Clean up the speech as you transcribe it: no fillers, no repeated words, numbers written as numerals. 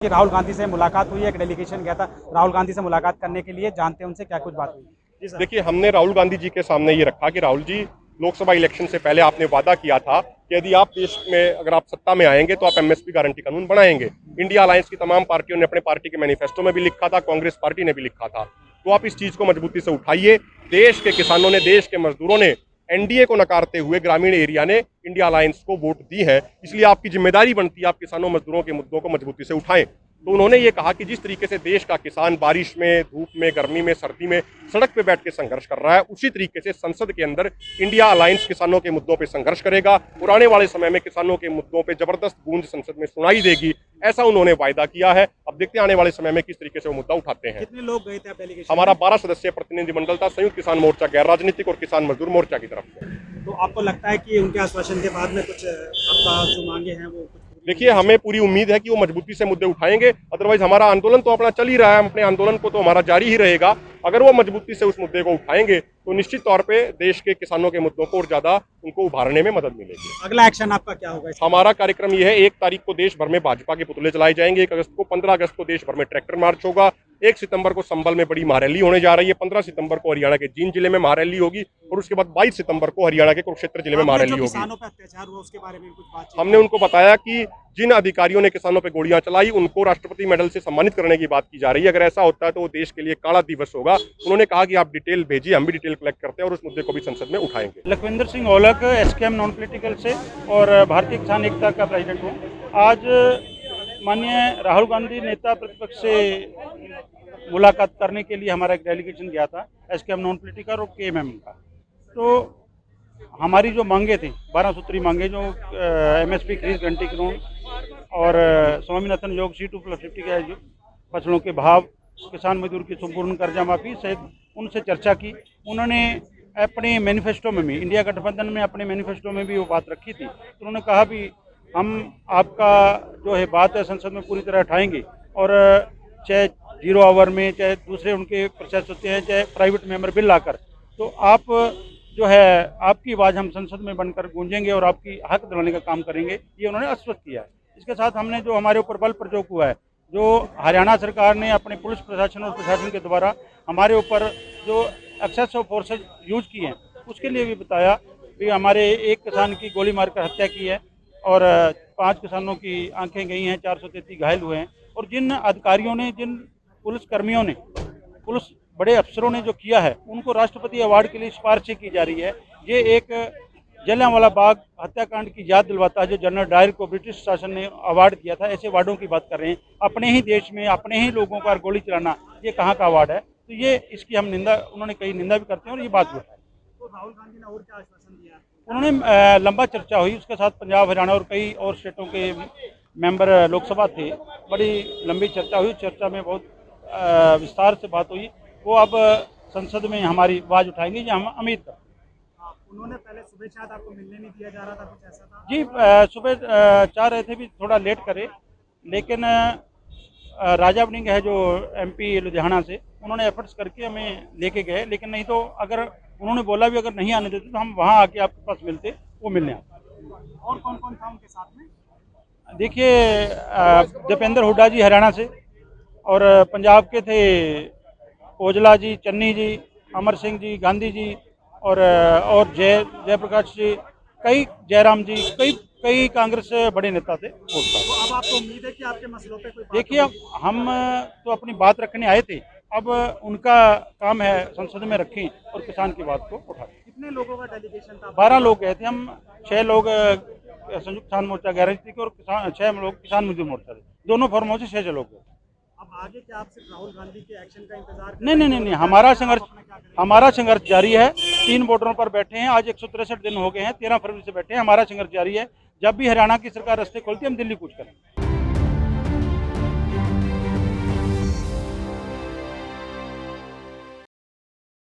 कि राहुल गांधी से मुलाकात हुई है, एक डेलीगेशन गया था राहुल गांधी से मुलाकात करने के लिए, जानते हैं उनसे क्या कुछ बात हुई। देखिए, हमने राहुल गांधी जी के सामने ये रखा कि राहुल जी, लोकसभा इलेक्शन से पहले आपने वादा किया था कि यदि आप देश में अगर आप सत्ता में आएंगे तो आप एमएसपी गारंटी कानून बनाएंगे। इंडिया अलायंस की तमाम पार्टियों ने अपने पार्टी के मैनिफेस्टो में भी लिखा था, कांग्रेस पार्टी ने भी लिखा था। तो आप इस चीज को मजबूती से उठाइए। देश के किसानों ने, देश के मजदूरों ने एनडीए को नकारते हुए ग्रामीण एरिया ने इंडिया अलायंस को वोट दी है, इसलिए आपकी जिम्मेदारी बनती है आप किसानों मजदूरों के मुद्दों को मजबूती से उठाएं। तो उन्होंने ये कहा कि जिस तरीके से देश का किसान बारिश में, धूप में, गर्मी में, सर्दी में सड़क पे बैठ के संघर्ष कर रहा है, उसी तरीके से संसद के अंदर इंडिया अलायंस किसानों के मुद्दों पे संघर्ष करेगा। पुराने वाले समय में किसानों के मुद्दों पे जबरदस्त गूंज संसद में सुनाई देगी, ऐसा उन्होंने वायदा किया है। अब देखते हैं आने वाले समय में किस तरीके से वो मुद्दा उठाते हैं। कितने लोग गए थे डेलीगेशन? हमारा 12 सदस्यीय प्रतिनिधिमंडल था, संयुक्त किसान मोर्चा, गैर राजनीतिक और किसान मजदूर मोर्चा की तरफ से। तो आपको लगता है कि उनके आश्वासन के बाद में कुछ आपका जो मांगे हैं वो कुछ? देखिए, हमें पूरी उम्मीद है कि वो मजबूती से मुद्दे उठाएंगे। अदरवाइज हमारा आंदोलन तो अपना चल ही रहा है, हम अपने आंदोलन को तो हमारा जारी ही रहेगा। अगर वो मजबूती से उस मुद्दे को उठाएंगे तो निश्चित तौर पे देश के किसानों के मुद्दों को और ज्यादा उनको उभारने में मदद मिलेगी। अगला एक्शन आपका क्या होगा? हमारा कार्यक्रम यह है, 1 तारीख को देश भर में भाजपा के पुतले जलाए जाएंगे, 1 अगस्त को, 15 अगस्त को देश भर में ट्रैक्टर मार्च होगा, 1 सितंबर को संभल में बड़ी महारैली होने जा रही है, 15 सितंबर को हरियाणा के जींद जिले में महारैली होगी और उसके बाद 22 सितंबर को हरियाणा के कुरुक्षेत्र जिले में महारैली होगी। किसानों पर अत्याचार हुआ उसके बारे में कुछ बात? हमने उनको बताया कि जिन अधिकारियों ने किसानों पर गोलियां चलाई उनको राष्ट्रपति मेडल से सम्मानित करने की बात की जा रही है। अगर ऐसा होता है तो वो देश के लिए काला दिवस होगा। उन्होंने कहा कि आप डिटेल भेजिए, हम भी डिटेल कलेक्ट करते हैं और उस मुद्दे को भी संसद में उठाएंगे। Lakhwinder Singh Aulakh, SKM non political से और भारतीय किसान एकता का प्रेसिडेंट हूँ। आज माननीय राहुल गांधी नेता प्रतिपक्ष से मुलाकात करने के लिए हमारा एक डेलीगेशन गया था, एसकेएम नॉन पॉलिटिकल और केएमएम का। तो हमारी जो मांगे थी, 12 सूत्री मांगे, जो एमएसपी खरीद घंटी कानून और स्वामीनाथन योग C2+50 के जो फसलों के भाव, किसान मजदूर की संपूर्ण कर्जा माफी सहित उनसे चर्चा की। उन्होंने अपने मैनिफेस्टो में भी, इंडिया गठबंधन में अपने मैनिफेस्टो में भी वो बात रखी थी। तो उन्होंने कहा भी हम आपका जो है बात है संसद में पूरी तरह उठाएंगे और चाहे 0 आवर में, चाहे दूसरे उनके प्रोसेस होते हैं, चाहे प्राइवेट मेंबर बिल लाकर, तो आप जो है आपकी आवाज़ हम संसद में बनकर गूंजेंगे और आपकी हक दिलाने का काम करेंगे, ये उन्होंने आश्वस्त किया है। इसके साथ हमने जो हमारे ऊपर बल प्रयोग हुआ है, जो हरियाणा सरकार ने अपने पुलिस प्रशासन और प्रशासन के द्वारा हमारे ऊपर जो एक्सेस ऑफ फोर्सेज यूज किए हैं, उसके लिए भी बताया भी हमारे एक किसान की गोली मारकर हत्या की है और 5 किसानों की आंखें गई हैं, 433 घायल हुए हैं। और जिन अधिकारियों ने, जिन पुलिस कर्मियों ने, पुलिस बड़े अफसरों ने जो किया है, उनको राष्ट्रपति अवार्ड के लिए सिफारिशें की जा रही है। ये एक जलियांवाला बाग हत्याकांड की याद दिलवाता है, जो जनरल डायर को ब्रिटिश शासन ने अवार्ड दिया था। ऐसे अवार्डों की बात कर रहे हैं। अपने ही देश में अपने ही लोगों पर गोली चलाना, ये कहाँ का अवार्ड है? तो ये इसकी हम निंदा, उन्होंने कई निंदा भी करते हैं और ये बात भी है। तो राहुल गांधी ने और क्या आश्वासन दिया? उन्होंने लंबा चर्चा हुई, उसके साथ पंजाब, हरियाणा और कई और स्टेटों के मेंबर लोकसभा थे, बड़ी लंबी चर्चा हुई। चर्चा में बहुत विस्तार से बात हुई। वो अब संसद में हमारी आवाज़ उठाएंगे, ये हम उम्मीद करते हैं। उन्होंने पहले सुबह शायद आपको मिलने नहीं दिया जा रहा था, कुछ ऐसा था? जी, सुबह चाह रहे थे भी थोड़ा लेट करे, लेकिन राजा वड़िंग है जो MP लुधियाना से, उन्होंने एफर्ट्स करके हमें लेके गए। लेकिन नहीं तो अगर उन्होंने बोला भी अगर नहीं आने देते तो हम वहाँ आके आपके पास मिलते, वो मिलने आते। और कौन कौन था उनके साथ में? देखिए, दीपेंद्र हुड्डा जी हरियाणा से, और पंजाब के थे ओजला जी, चन्नी जी, अमर सिंह जी, गांधी जी और जयप्रकाश जी, कई जयराम जी, कई कांग्रेस से बड़े नेता थे। तो अब आपको उम्मीद है कि आपके मसलों पे कोई बात देखिए, हम तो अपनी बात रखने आए थे, अब उनका काम है संसद में रखें और किसान की बात को उठाएं। कितने लोगों का डेलीगेशन था? 12 लोग गए थे। हम 6 लोग संयुक्त किसान मोर्चा गैर राजनीतिक और 6 लोग किसान मजदूर मोर्चा थे। दोनों फॉर्मों से 6 लोग गए। अब आगे क्या आप सिर्फ राहुल गांधी के एक्शन का इंतजार? नहीं, हमारा संघर्ष जारी है। 3 बॉर्डरों पर बैठे हैं, आज 163 दिन हो गए हैं, 13 फरवरी से बैठे हैं। हमारा संघर्ष जारी है। जब भी हरियाणा की सरकार रास्ते खोलती है, हम दिल्ली कूच करेंगे।